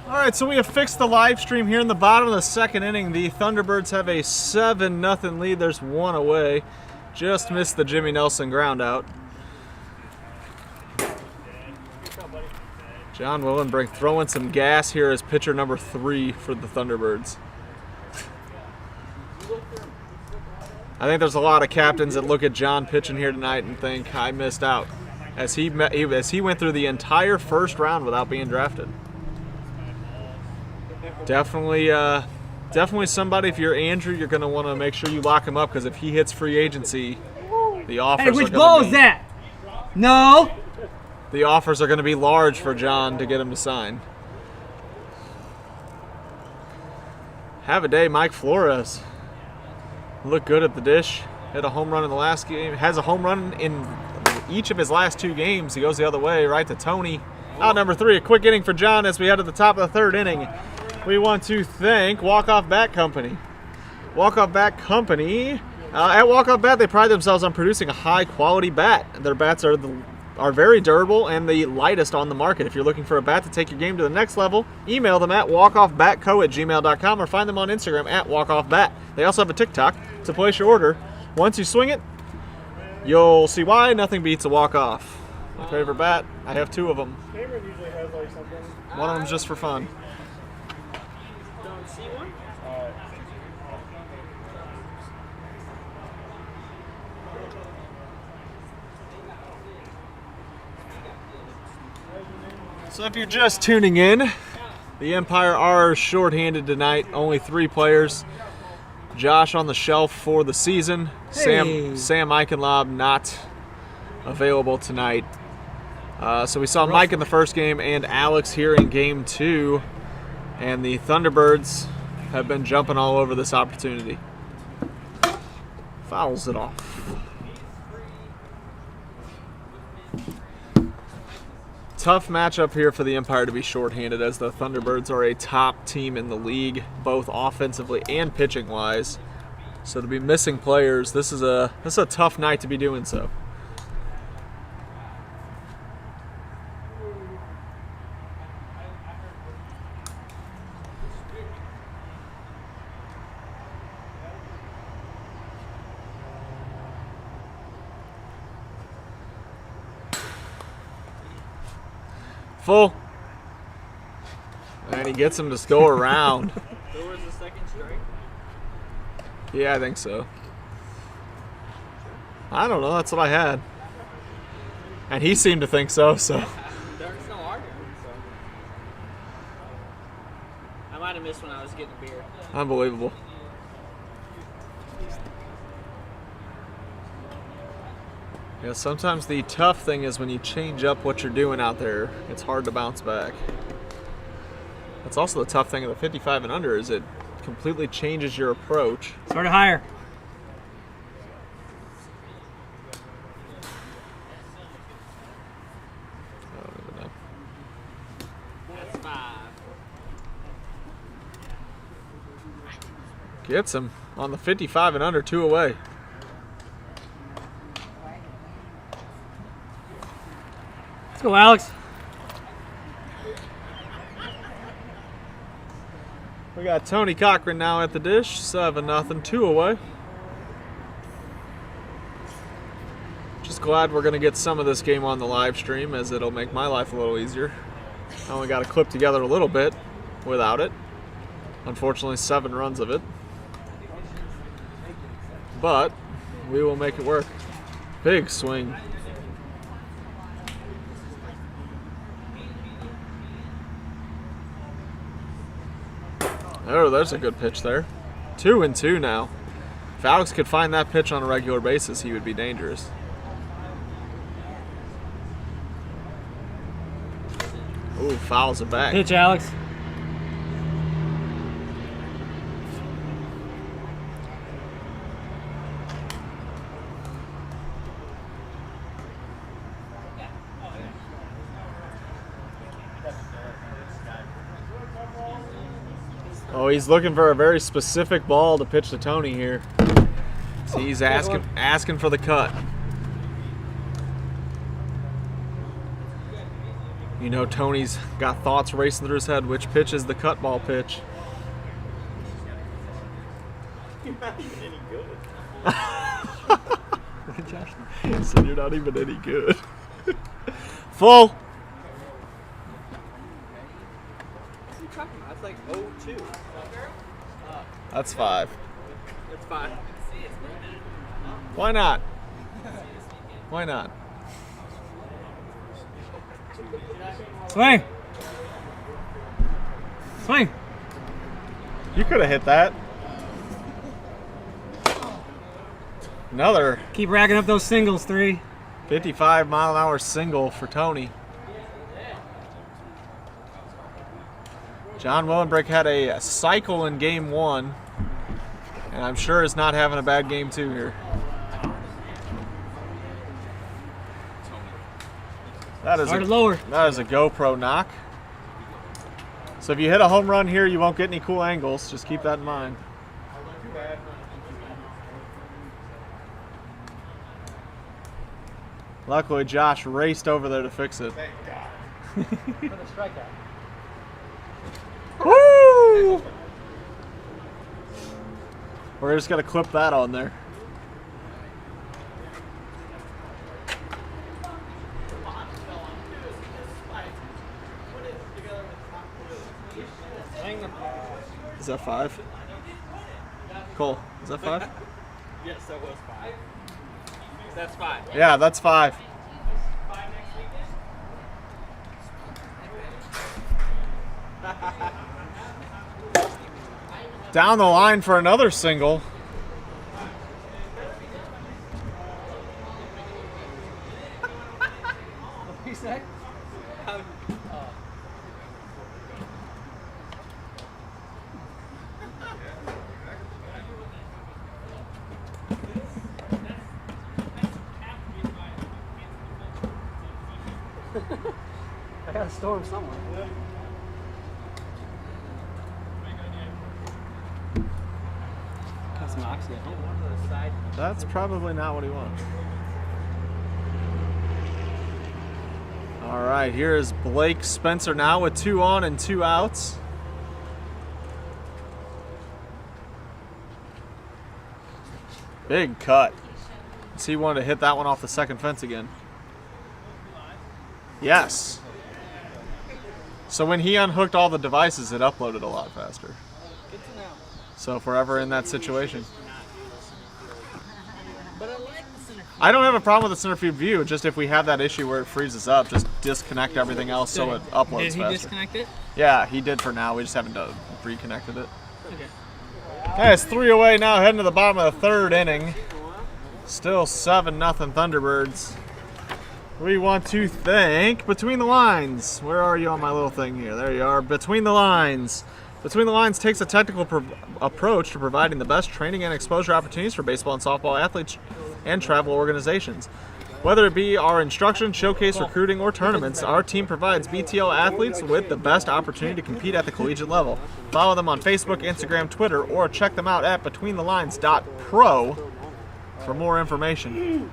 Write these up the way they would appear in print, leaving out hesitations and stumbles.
All right, so we have fixed the live stream here in the bottom of the second inning. The Thunderbirds have a 7-0 lead. There's one away. Just missed the Jimmy Nelson ground out. John Willenbrink throwing some gas here as pitcher number 3 for the Thunderbirds. I think there's a lot of captains that look at John pitching here tonight and think, I missed out, as he went through the entire first round without being drafted. Definitely somebody, if you're Andrew, you're going to want to make sure you lock him up, because if he hits free agency, the offers Hey, which ball is that? No. The offers are going to be large for John to get him to sign. Have a day, Mike Flores. Looked good at the dish. Hit a home run in the last game. Has a home run in each of his last 2 games. He goes the other way, right to Tony. Out number 3, a quick inning for John as we head to the top of the 3rd inning. We want to thank Walk-Off Bat Company. Walk-Off Bat Company. At Walk-Off Bat, they pride themselves on producing a high-quality bat. Their bats are very durable and the lightest on the market. If you're looking for a bat to take your game to the next level, email them at walkoffbatco@gmail.com or find them on Instagram at walkoffbat. They also have a TikTok to place your order. Once you swing it, you'll see why nothing beats a walk-off. My favorite bat, I have 2 of them. Cameron usually has like something. One of them's just for fun. Don't see one? So if you're just tuning in, the Empire are shorthanded tonight. Only 3 players. Josh on the shelf for the season. Hey. Sam Eichenlob not available tonight. So we saw Mike in the first game and Alex here in game 2. And the Thunderbirds have been jumping all over this opportunity. Fouls it off. Tough matchup here for the Empire to be shorthanded, as the Thunderbirds are a top team in the league, both offensively and pitching-wise. So to be missing players, this is a tough night to be doing so. Full. And he gets him to go around. There was a second strike? Yeah, I think so. I don't know. That's what I had. And he seemed to think so, so. There's no argument, so. I might have missed when I was getting a beer. Unbelievable. Yeah, sometimes the tough thing is when you change up what you're doing out there, it's hard to bounce back. That's also the tough thing of the 55 and under, is it completely changes your approach. Started higher. I don't even know. That's 5. Gets him on the 55 and under, 2 away. Let's go, Alex. We got Tony Cochran now at the dish, 7-0, 2 away. Just glad we're going to get some of this game on the live stream, as it'll make my life a little easier. I only got to clip together a little bit without it. Unfortunately, 7 runs of it. But we will make it work. Big swing. Oh, there's a good pitch there. 2-2 now. If Alex could find that pitch on a regular basis, he would be dangerous. Ooh, fouls it back. Pitch, Alex. Oh, he's looking for a very specific ball to pitch to Tony here. So he's asking for the cut. You know Tony's got thoughts racing through his head. Which pitch is the cut ball pitch? You're not even any good. He said you're not even any good. Full. What's he talking about? It's like 0-2. That's 5. It's 5. Why not? Why not? Swing. Swing. You could have hit that. Another Keep racking up those singles, 3. 55-mile-an-hour single for Tony. John Willenbrick had a cycle in game 1, and I'm sure is not having a bad game 2 here. That is Started lower. That is a GoPro knock. So if you hit a home run here, you won't get any cool angles. Just keep that in mind. Luckily, Josh raced over there to fix it. Woo! We're just gonna clip that on there. Is that 5? Cole, is that 5? Yes, that was 5. That's 5. Yeah, that's 5. Down the line for another single. What you say? I gotta store him somewhere. Got some oxy at home. That's probably not what he wants. All right, here is Blake Spencer now with 2 on and 2 outs. Big cut. So he wanted to hit that one off the second fence again. Yes. So when he unhooked all the devices, it uploaded a lot faster. Good to know. So if we're ever in that situation. But I like the center. I don't have a problem with the center field view, just if we have that issue where it freezes up, just disconnect everything else so it uploads Did he faster. disconnect it? Yeah, he did for now. We just haven't reconnected it. Okay. Okay, it's 3 away now, heading to the bottom of the 3rd inning. Still 7-0 Thunderbirds. We want to thank Between the Lines. Where are you on my little thing here? There you are. Between the Lines. Between the Lines takes a technical approach to providing the best training and exposure opportunities for baseball and softball athletes and travel organizations. Whether it be our instruction, showcase, recruiting, or tournaments, our team provides BTL athletes with the best opportunity to compete at the collegiate level. Follow them on Facebook, Instagram, Twitter, or check them out at betweenthelines.pro for more information.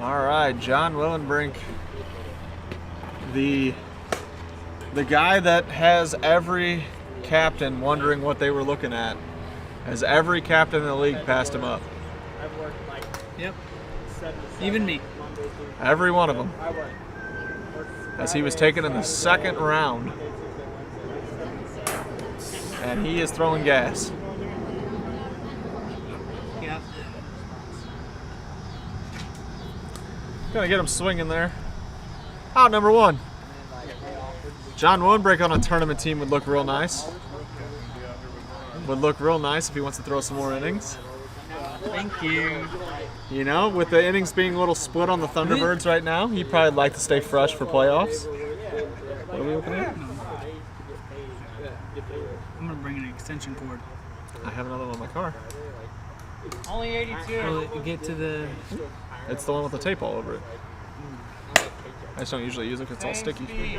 All right, John Willenbrink, the guy that has every captain wondering what they were looking at, has every captain in the league passed him up. I've worked like Yep. 7 to 7. Even me. Monday through Every one of them, I worked. as he was taken in the 2nd round, and he is throwing gas. Yeah. Gonna get him swinging there. Out number 1. John Willenbrink on a tournament team would look real nice. Would look real nice if he wants to throw some more innings. Thank you. You know, with the innings being a little split on the Thunderbirds right now, he'd probably like to stay fresh for playoffs. What are we looking at? I'm gonna bring an extension cord. I have another one in my car. Only 82. Will it get to the? It's the one with the tape all over it. I just don't usually use it because it's all sticky.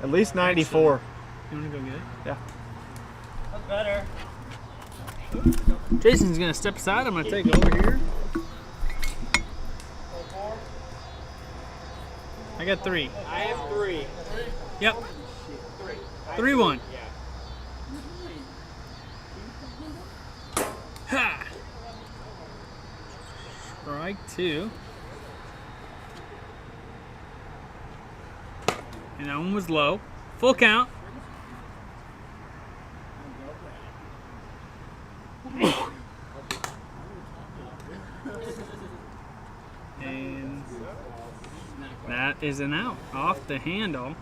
At least 94. You wanna go get it? Yeah. better. Jason's gonna step aside. I'm gonna take over here. I got 3. I have 3. Yep. 3-1. Ha! Strike 2. And that one was low. Full count. And that is an out off the handle.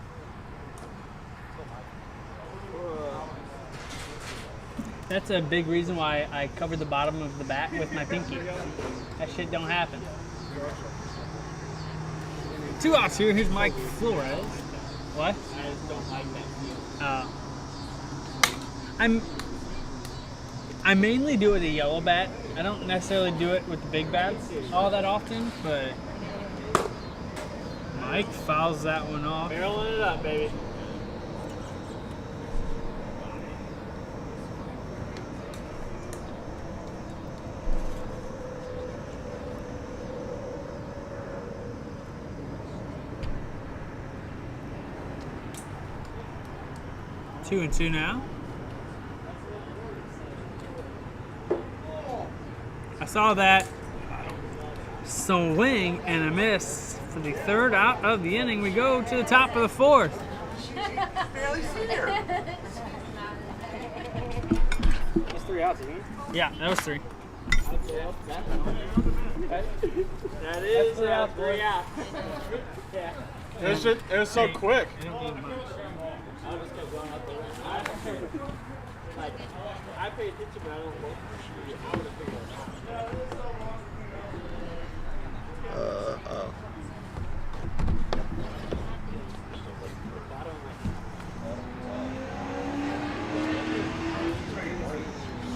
That's a big reason why I covered the bottom of the bat with my pinky. That shit don't happen. 2 outs here. Here's Mike Flores. What? I just don't like that feel. I mainly do it with a yellow bat. I don't necessarily do it with the big bats all that often, but Mike fouls that one off. Barreling it up, baby. Two and two now. I saw that swing and a miss for the 3rd out of the inning. We go to the top of the 4th. That's 3 outs, isn't it? Yeah, that was 3. That is 3 outs. Yeah. It was so quick. I just kept going out there. Like, I pay attention, but I don't look. I would have figured it out.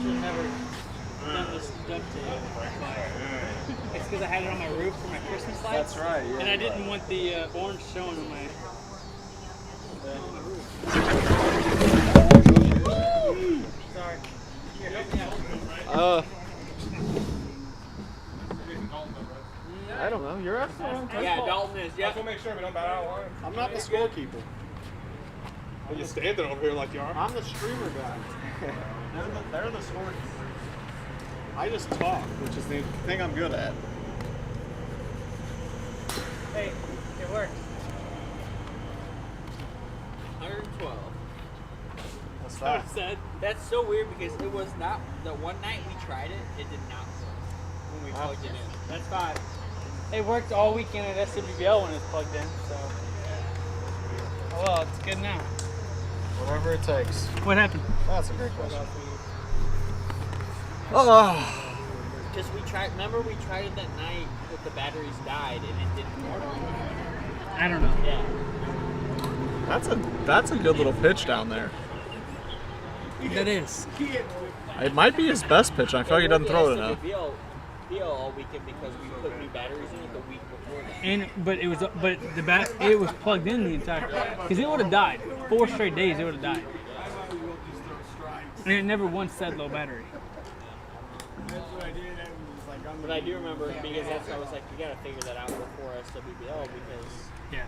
Should never done this ducktail. It's because I had it on my roof for my Christmas lights. That's right, yeah. And I didn't want the orange showing on my. Sorry. Here, help me out. I don't know. You're asking. Yeah, Dalton is. Yeah. We'll make sure we don't bat out of line. I'm not the scorekeeper. But you standing over here like you are. I'm the streamer guy. they're the scorekeeper. I just talk, which is the thing I'm good at. Hey, it worked. 112. What's So that? it said. That's so weird because it was not the one night we tried it. It did not work when we plugged it in. That's 5. It worked all weekend at SWBL when it was plugged in, so. Oh well, it's good now. Whatever it takes. What happened? That's a great question. Oh. Because we tried. Remember we tried it that night that the batteries died and it didn't work. I don't know. Yeah. That's a good little pitch down there. That is. It might be his best pitch. I feel like he doesn't throw it enough. SWBL all weekend because we put new batteries in it the week before that. And it was plugged in the entire because it would have died 4 straight days. It would have died, and it never once said low battery. But I do remember because that's I was like, you gotta figure that out before SWBL because Yeah.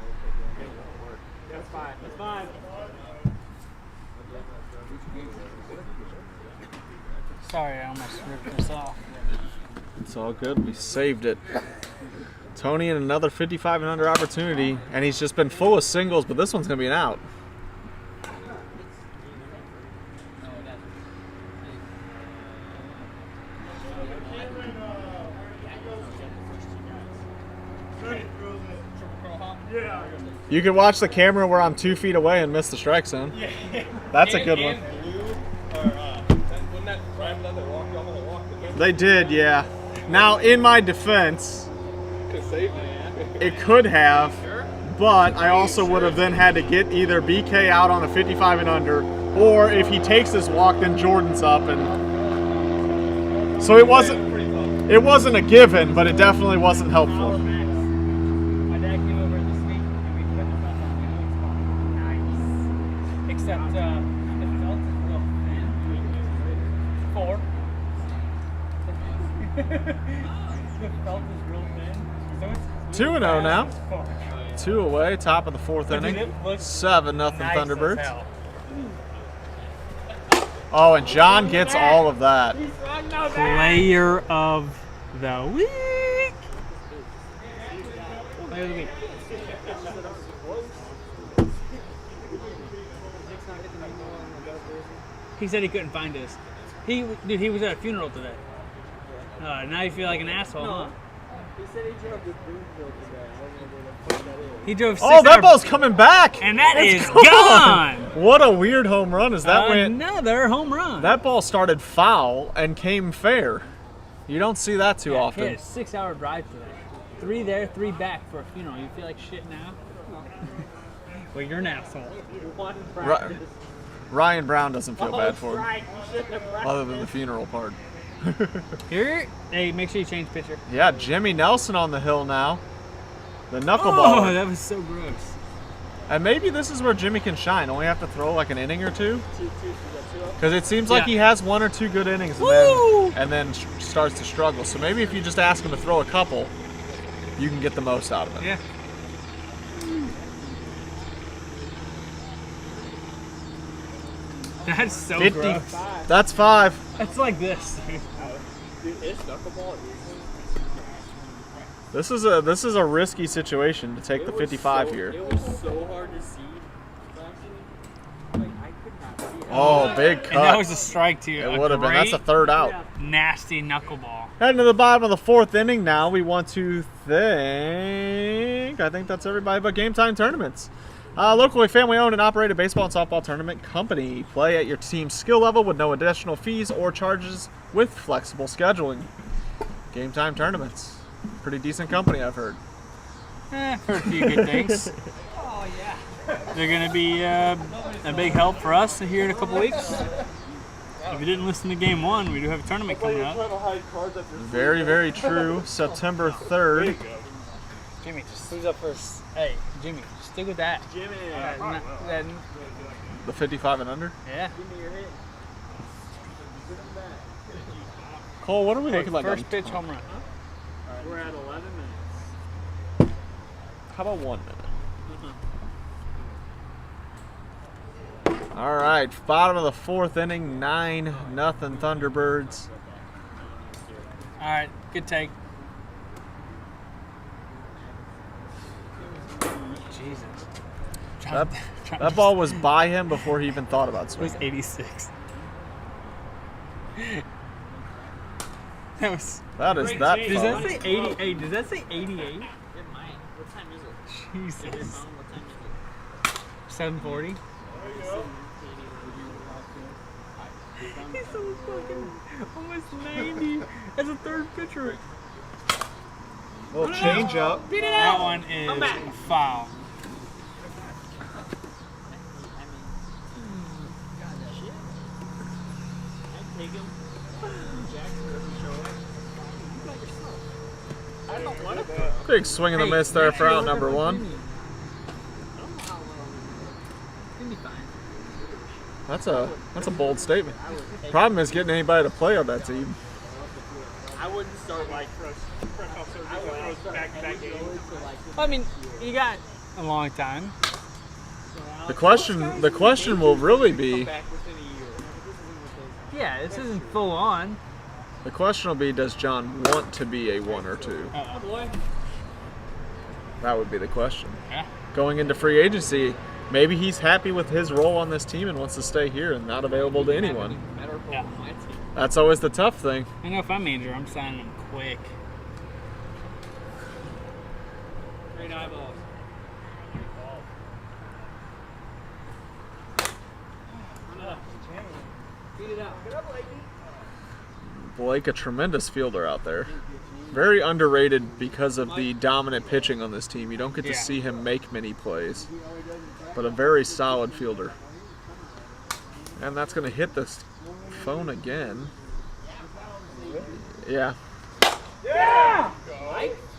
that's fine. That's fine. Sorry, I almost ripped this off. It's all good. We saved it. Tony in another 55 and under opportunity, and he's just been full of singles, but this one's gonna be an out. You can watch the camera where I'm 2 feet away and miss the strike zone. That's a good one. Wasn't that prime leather walk? Y'all want to walk the They did, yeah. Now, in my defense, could save me. it could have, but I also would have then had to get either BK out on a 55 and under, or if he takes this walk, then Jordan's up, and so it wasn't a given, but it definitely wasn't helpful. My dad came over this week and we put the bus on the spot. Nice. Except the felt is real thin. The felt is real thin. So it's 2-0 now. fuck. 2 away, top of the 4th But dude, inning. it looks 7-0 nice as Thunderbirds. hell. Oh, and John gets all of that. Player of the week. Player of the week. He said he couldn't find us. He was at a funeral today. Now you feel like an asshole, huh? He said he drove to Broomfield today. I wasn't able to put that in. He drove 6 Oh, that hours- ball's coming back. and that It's is gone. What a weird home run is that? Another home run. That ball started foul and came fair. You don't see that too He often. had a 6-hour drive today. 3 there, 3 back for a funeral. You feel like shit now? Well, you're an asshole. One Ri- practice. Ryan Brown doesn't feel bad for him, Right, you shouldn't have practiced. other than the funeral part. Here, hey, make sure you change pitcher. Yeah, Jimmy Nelson on the hill now. The Oh, knuckleball. that was so gross. And maybe this is where Jimmy can shine. Only have to throw like an inning or two. 2-2, so you got 2 up. Because it seems like Yeah. he has 1 or 2 good innings Woo! and then starts to struggle. So maybe if you just ask him to throw a couple, you can get the most out of it. Yeah. That's so 50. gross. That's 5. That's like this. Dude, it's knuckleball. This is a risky situation to take the 55 here. It was so hard to see. Like, I could not see it. Oh, big cut. And that was a strike too. It would have been. That's a third out. nasty knuckleball. Heading to the bottom of the 4th inning now. We want to thank, I think that's everybody but Game Time Tournaments. Locally family-owned and operated baseball and softball tournament company. Play at your team's skill level with no additional fees or charges with flexible scheduling. Game Time Tournaments. Pretty decent company, I've heard. Heard a few good things. Oh, yeah. They're going to be a big help for us here in a couple weeks. If you didn't listen to game 1, we do have a tournament coming up. Very, very true. September 3rd. Jimmy, just who's up first? Hey, Jimmy, stick with that. Jimmy, The 55 and under. Yeah. give me your hit. Cole, what are we Hey, looking like? first pitch home run. We're at 11 minutes. How about 1 minute? All right, bottom of the 4th inning, 9-0 Thunderbirds. All right, good take. Jesus. That ball was by him before he even thought about was swinging. 86. That was. That is that Does that fun. say 88? Does that say 88? It might. What time is it? Jesus. What time is it? 740. He's so fucking almost 90 as a third pitcher. Little change up. That one is foul. I'd take him. Jackson doesn't show up. You got yourself. I don't want to go. Big swing and a miss there for out number 1. I don't know how well. It'll be fine. That's a bold statement. Problem is getting anybody to play on that team. I wouldn't start like fresh off surgery. I wouldn't start back games. I mean, you got a long time. The question will really be, Back within a year. Yeah, this isn't full on. the question will be, does John want to be a 1 or 2? Boy. That would be the question. Yeah. Going into free agency, maybe he's happy with his role on this team and wants to stay here and not available to anyone. Better Yeah. on my team. That's always the tough thing. I know if I'm manager, I'm signing him quick. Great eyeballs. Beat it out. Get up, Blakey. Blake, a tremendous fielder out there. Very underrated because of the dominant pitching on this team. You don't get to Yeah. see him make many plays, but a very solid fielder. And that's going to hit this phone again. Yeah.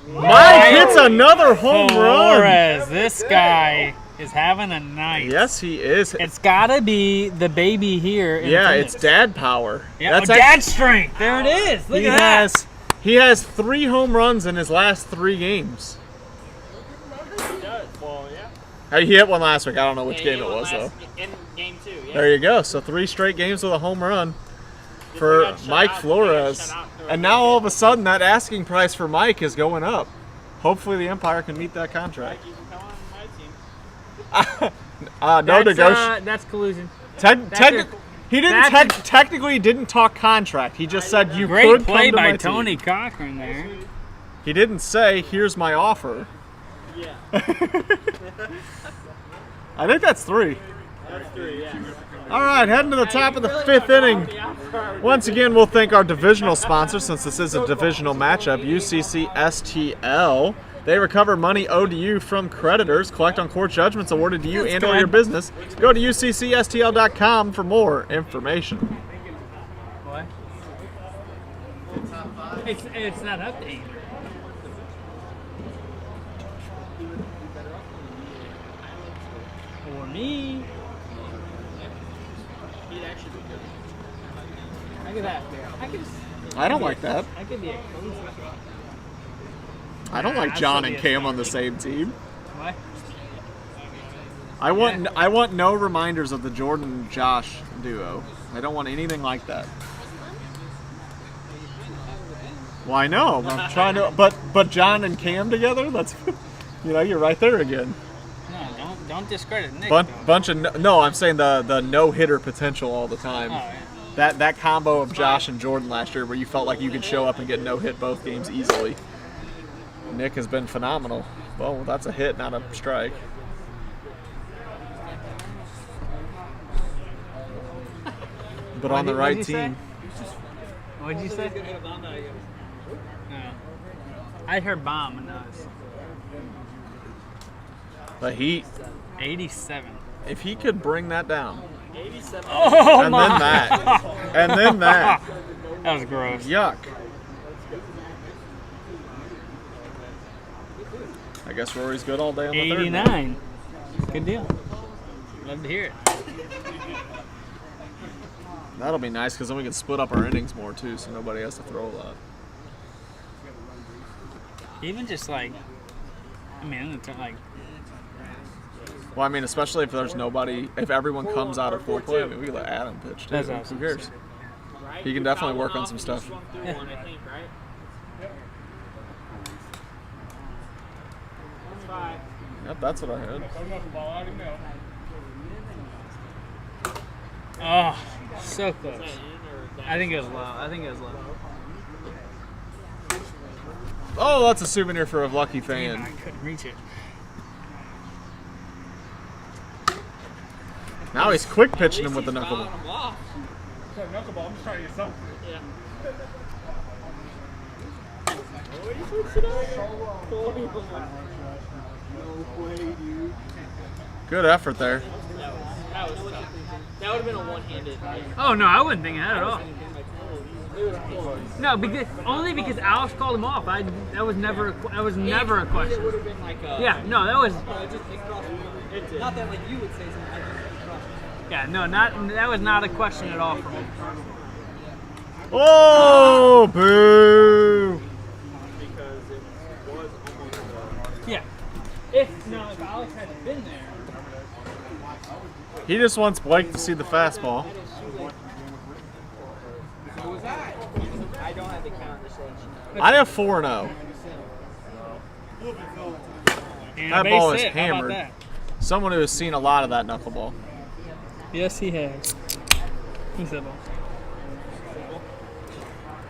Mike hits another home run. Flores, this guy is having a night. Yes, he is. It's gotta be the baby here. In Yeah, attendance. it's dad power. Yeah, That's dad strength. There it is. Look he at that. He has 3 home runs in his last 3 games. He does. Well, yeah. He hit one last week. I don't know which game it was, though. In game 2, yeah. There you go. So 3 straight games with a home run for Mike Flores. And now all of a sudden that asking price for Mike is going up. Hopefully the Empire can meet that contract. You can come on my team. No negotiation. That's collusion. He didn't technically didn't talk contract. He just said you Great could play come to by my Tony team. Cochran there. He didn't say here's my offer. Yeah. I think that's 3. That's 3, yeah. All right, heading to the top of the 5th inning. Once again, we'll thank our divisional sponsor, since this is a divisional matchup, UCC STL. They recover money owed to you from creditors, collect on court judgments awarded to you and or your business. Go to uccstl.com for more information. What? It's not updated. For me. He'd actually be good. I could have. I don't like that. I could be a coach. I don't like John and Cam on the same team. What? I want no reminders of the Jordan and Josh duo. I don't want anything like that. Well, I know. I'm trying to, but John and Cam together. That's, you're right there again. No, don't discredit Nick. Bunch of no. I'm saying the no hitter potential all the time. Oh, yeah. That combo of Josh and Jordan last year, where you felt like you could show up and get no hit both games easily. Nick has been phenomenal. Well, that's a hit, not a strike. But on the right team. What did you say? No. I heard bomb and was The Heat. 87. If he could bring that down. 87. Oh and my! then that. And then that. That was gross. Yuck. I guess Rory's good all day on the third. 89. Good deal. Love to hear it. That'll be nice because then we can split up our innings more too, so nobody has to throw a lot. Even just like, Well, I mean, especially if there's nobody, if everyone comes out of full play, I mean, we could let Adam pitch too. That's awesome. Who cares? He can definitely work on some stuff. Yeah. I think, right? That's 5. Yep, that's what I heard. Oh, so close. I think it was low. Oh, that's a souvenir for a lucky Damn, fan. I couldn't reach it. Now he's quick pitching him with the knuckleball. Knuckleball, I'm just trying to get something. Yeah. Good effort there. That was tough. That would have been a one-handed. Oh no, I wouldn't think of that at all. No, because Alex called him off. That was never a question. It would have been like a. Yeah, no, that was. Not that like you would say something. Yeah, no, that was not a question at all for me. Oh, boo! Because it was almost. Yeah. If Alex hadn't been there. He just wants Blake to see the fastball. I don't have the count this age. I have 4-0. And That a ball base is hit. How about hammered. that? Someone who has seen a lot of that knuckleball. Yes, he has. Who's that ball?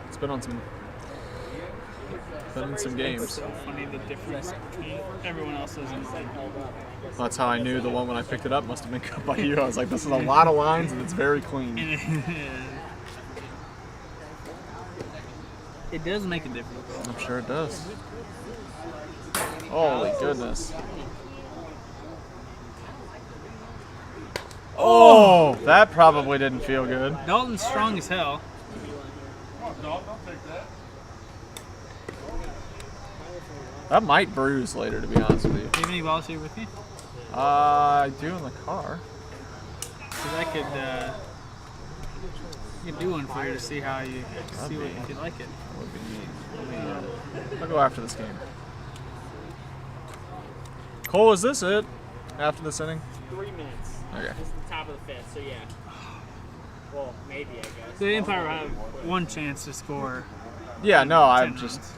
It's been in some games. It's so funny the difference between everyone else's and That's how I knew the one when I picked it up must have been cut by you. I was like, this is a lot of lines and it's very clean. It does make a difference. I'm sure it does. Holy goodness. Oh, that probably didn't feel good. Dalton's strong as hell. That might bruise later, to be honest with you. Do you have any balls here with you? I do in the car. Because I could. You can do one for you to see how you if you like it. Would be neat. I'll go after this game. Cole, is this it? After this inning? 3 minutes. Okay. This is the top of the 5th, so yeah. Well, maybe, I guess. The Empire will have one chance to score. Yeah, no, I 10 just runs.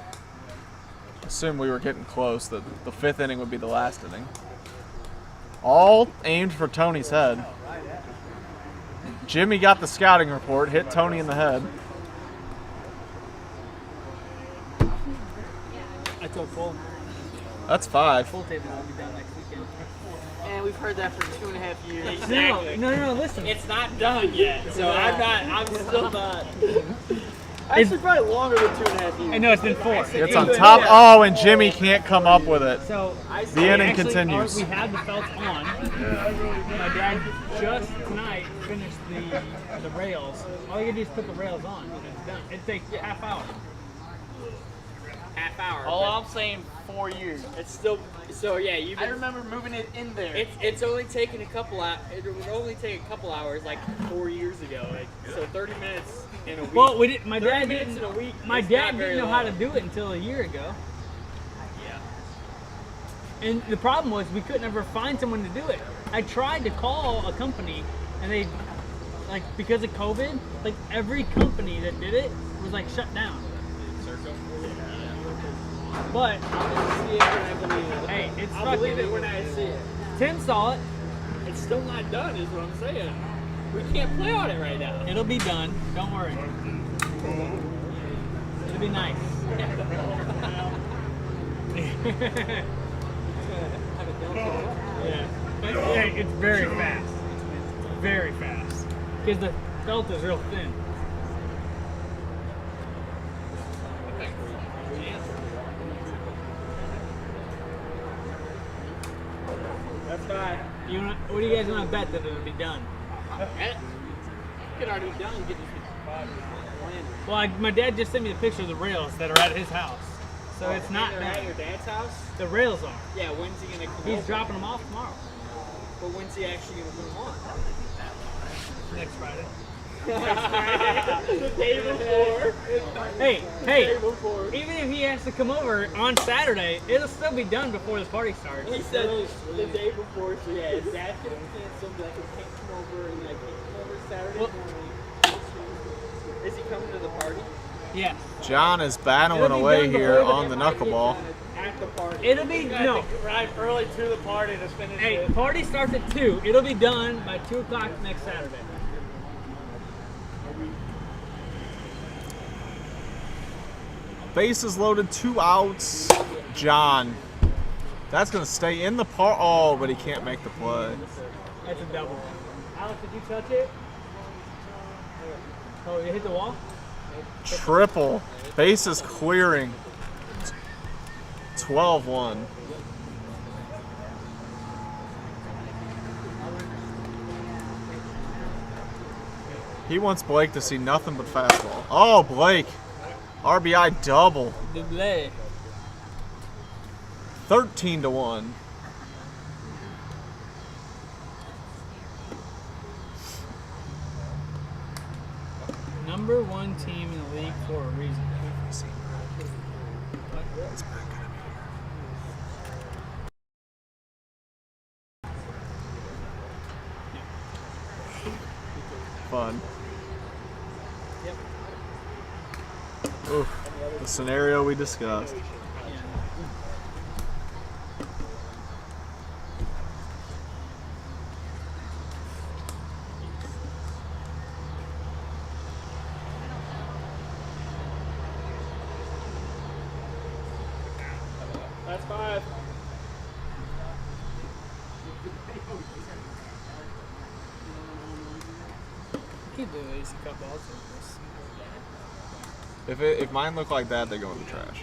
assumed we were getting close. That the 5th inning would be the last inning. All aimed for Tony's head. Jimmy got the scouting report, hit Tony in the head. I told Full That's 5. table will be done next weekend. And we've heard that for 2.5 years. No, listen. It's not done yet, so I'm still not. Actually, probably longer than 2.5 years. I know it's been 4. It's on top. Oh, and Jimmy can't come up with it. So The inning actually, continues. We had the felts on. My dad just tonight finished the rails. All you gotta do is put the rails on. And it's done. It takes half hour. Half hour. All I'm saying, 4 years. It's still. So yeah, you've I been. remember moving it in there. It's only taken a couple hours. It would only take a couple hours, like 4 years ago. Like, so 30 minutes in a week. Well, we did. My 30 dad minutes didn't. in a week. My is dad not very didn't know how to long. do it until a year ago. Yeah. And the problem was we couldn't ever find someone to do it. I tried to call a company, and they, like, because of COVID, like every company that did it was like shut down. But See it when I believe it. hey, it's I'll believe fucking. it when I see it. Tim saw it. It's still not done, is what I'm saying. We can't play on it right now. It'll be done. Don't worry. It'll be nice. Yeah. It's very fast. Very fast. Because the felt is real thin. That's fine. What do you guys want to bet that it'll be done? You can already be done and get this landed. Well, my dad just sent me the picture of the rails that are at his house. So it's not They're at done. your dad's house? The rails are. Yeah, when's he gonna come He's over? dropping them off tomorrow. But when's he actually gonna put them on? Next Friday. The day before. Hey, The day hey. before. Even if he has to come over on Saturday, it'll still be done before this party starts. He said the day before, so yeah, his dad's gonna cancel, be like, he can't come over, and like, he come over Saturday Well- morning. Is he coming to the party? Yeah. John is battling It'll be away done here before on the knuckleball. At the party. It'll be, no. Arrive early to the party to finish Hey, it. party starts at 2. It'll be done by 2 o'clock next Saturday. Bases loaded, 2 outs. John. That's going to stay in the park. Oh, but he can't make the play. That's a double. Alex, did you touch it? Oh, you hit the wall? Triple. Bases clearing. 12-1. He wants Blake to see nothing but fastball. Oh, Blake. RBI double. Double. 13-1. Number 1 team in the league for a reason. Fun. Yep. Oof. The scenario we discussed. That's 5. Keep doing these a couple also. If mine look like that, they go in the trash.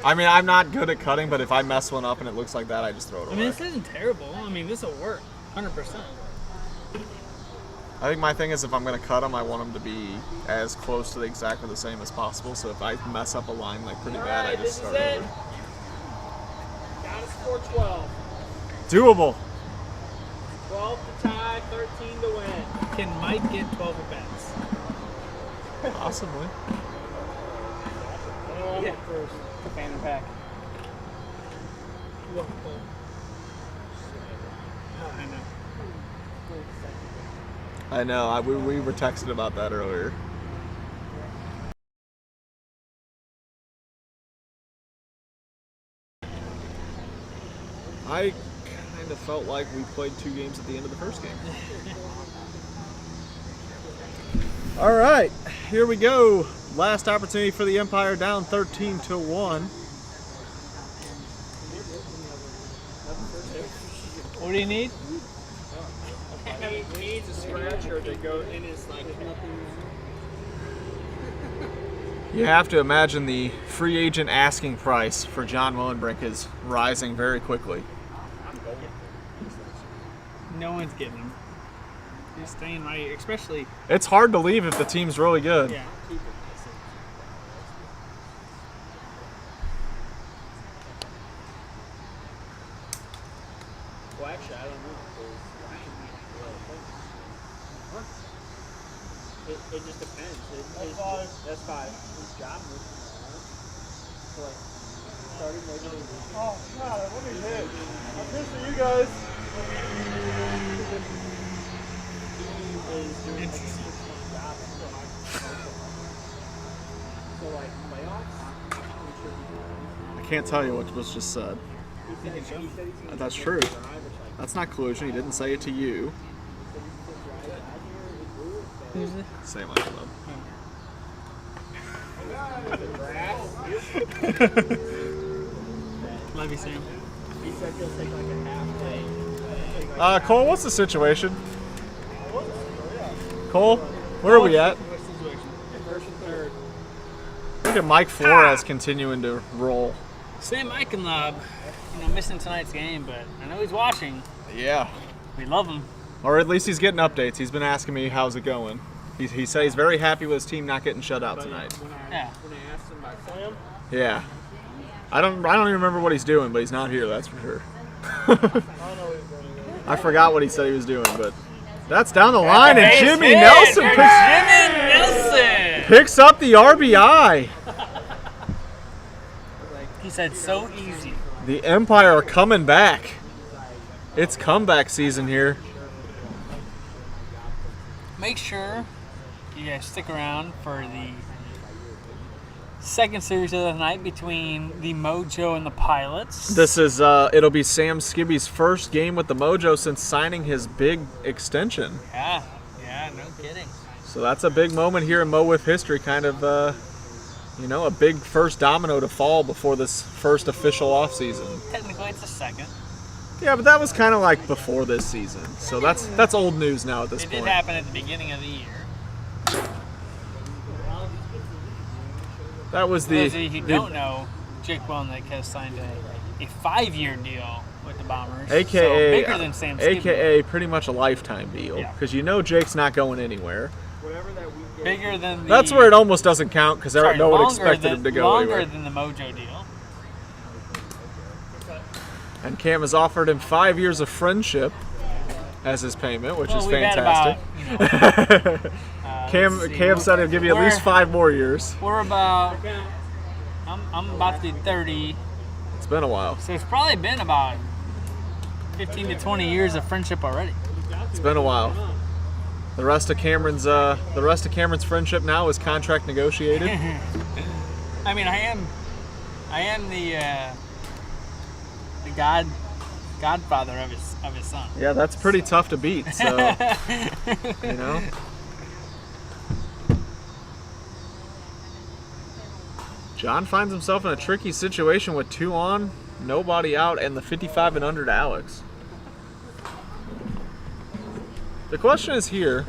I mean, I'm not good at cutting, but if I mess one up and it looks like that, I just throw it I away. mean, this isn't terrible. I mean, this will work. 100%. I think my thing is if I'm going to cut them, I want them to be as close to exactly the same as possible. So if I mess up a line like pretty bad, I Alright, just this start is it. over. Gotta score 12. Doable. 12 to tie, 13 to win. Can Mike get 12 at-bats? Possibly. Yeah. Fan pack. I know. I know. We were texting about that earlier. I kind of felt like we played 2 games at the end of the first game. All right, here we go. Last opportunity for the Empire, down 13-1. What do you need? He needs a scratcher to go in his like. You have to imagine the free agent asking price for John Willenbrink is rising very quickly. No one's getting him. He's staying right, especially. It's hard to leave if the team's really good. Yeah. Well, actually, I don't know. It just depends. That's 5. His job was so like starting maybe. Oh, God, let me hit. I'm pissed at you guys. Is doing like a 6-month job. So like playoffs, I'm sure he's I can't tell you what was just said. he said he's gonna That's true. drive, which like That's not collusion. He didn't say it to you. Who's it? Say my club. Love you, Sam. he said he'll take like a half day. Cole, what's the situation? Cole, where are we at? What situation? First and third. Look at Mike Flores continuing to roll. Sam Eichenlob, missing tonight's game, but I know he's watching. Yeah. We love him. Or at least he's getting updates. He's been asking me how's it going. He said he's very happy with his team not getting shut out tonight. Yeah. When I asked him about Sam, Yeah. I don't even remember what he's doing, but he's not here, that's for sure. I forgot what he said he was doing, but that's down the line, and Jimmy Nelson picks up the RBI. He said so easy. The Empire are coming back. It's comeback season here. Make sure you guys stick around for the second series of the night between the Mojo and the Pilots. This is it'll be Sam Skibby's first game with the Mojo since signing his big extension. Yeah, no kidding. So that's a big moment here in Mo WIFF history, kind of a big first domino to fall before this first official offseason. Technically, it's a second. Yeah, but that was kind of like before this season. So that's old news now at this It point. did happen at the beginning of the year. That was For those of you who don't know, Jake Welnick has signed a 5-year deal with the Bombers. AKA, so bigger than Sam Skibby. AKA pretty much a lifetime deal. Yeah. Because Jake's not going anywhere. whatever that we get. Bigger than the. That's where it almost doesn't count because no one expected him to go longer anywhere. than the Mojo deal. And Cam has offered him 5 years of friendship as his payment, which is we've had fantastic. Let's see, Cam said he'll give you at least 5 more years. We're about. I'm about to be 30, It's been a while. so it's probably been about 15 to 20 years of friendship already. It's been a while. The rest of Cameron's friendship now is contract negotiated. I mean, I am the godfather of his son. Yeah, that's pretty tough to beat. So, you know. John finds himself in a tricky situation with 2 on, nobody out, and the 55 and under to Alex. The question is here,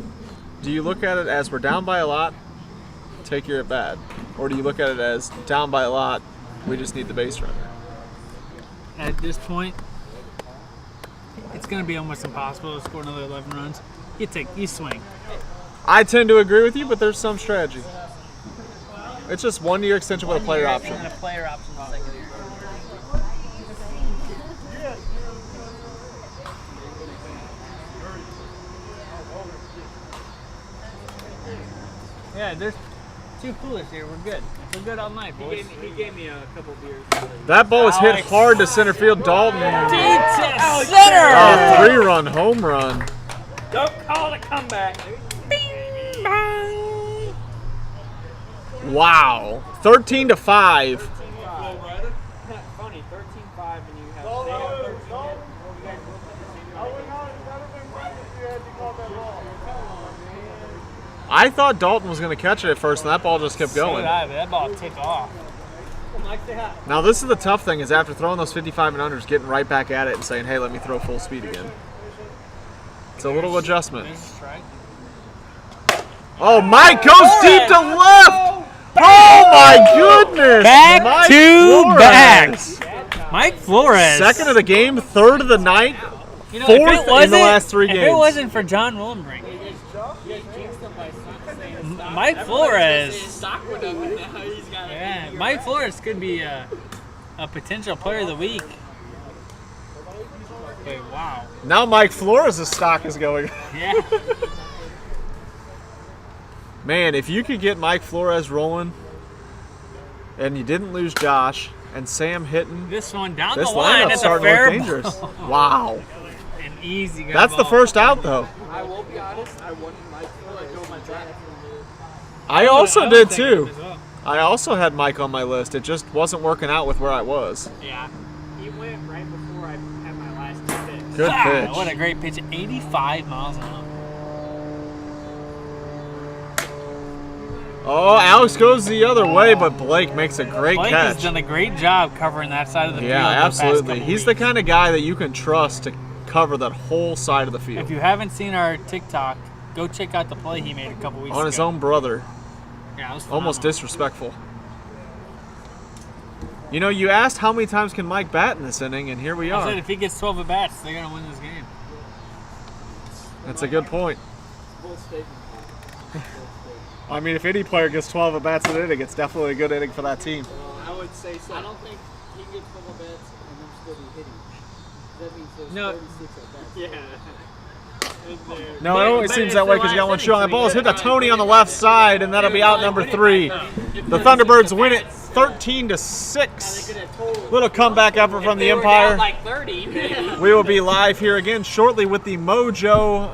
do you look at it as we're down by a lot, take your at bat? Or do you look at it as down by a lot, we just need the base runner? At this point, it's going to be almost impossible to score another 11 runs. You swing. I tend to agree with you, but there's some strategy. It's just 1 year extension with a player option. And a player option in the second year. Yeah, there's 2 coolers here. We're good. We're good all night, boys. He gave me a couple beers. That ball was hit Alex. hard to center field. Dalton. Deep to A center! 3-run home run. Don't call it a comeback. Wow. 13-5. Funny, 13-5, and you have they have 13 hit. I thought Dalton was going to catch it at first, and that ball just kept So going. did I, but that ball took off. Now, this is the tough thing, is after throwing those 55 and unders, getting right back at it and saying, hey, let me throw full speed again. It's a little adjustment. There's a strike. Oh, Mike goes deep to left! Oh, my goodness! Back Mike to Flores. back. Mike Flores. Second of the game, third of the night, You know, fourth if it in the wasn't- last 3 If it games. wasn't for John Willenbrink, Mike Flores. Stock went up, and now he's got Yeah, Mike Flores could be a potential player of the week. Wait, wow. Now Mike Flores' stock is going. Yeah. Man, if you could get Mike Flores rolling, and you didn't lose Josh, and Sam hitting, This one down this the line. lineup's That's a starting to fair look dangerous. ball. Wow. An easy good That's the ball. first out, though. I will be honest, I wanted Mike to let go of my draft. I I also was did, thinking too. it as well. I also had Mike on my list. It just wasn't working out with where I was. Yeah. He went right before I had my last 2 picks. Good Wow, pitch. what a great pitch. 85 miles an hour. Oh, Alex goes the other way, but Blake makes a great Blake catch. has done a great job covering that side of the Yeah, field. the past absolutely. couple He's the weeks. kind of guy that you can trust to cover that whole side of the field. If you haven't seen our TikTok, go check out the play he made a couple weeks ago. On his own brother. Yeah, it was Almost phenomenal. disrespectful. You know, you asked how many times can Mike bat in this inning, and here we I said are. if he gets 12 at bats, they're gonna win this game. That's a good point. Bold statement. I mean, if any player gets 12 at bats in an inning, it's definitely a good inning for that team. I would say so. I don't think he gets 12 bats and I'm still be hitting. That means there's No. 36 at bats. Yeah. No, But- it always but seems it's that the way because you got last one shot. inning, That so ball is you hit to gotta- Tony on the left side, and that'll be out number 3. The Thunderbirds win it 13-6. Little comeback effort from the They were down Empire. like 30, maybe. We will be live here again shortly with the Mojo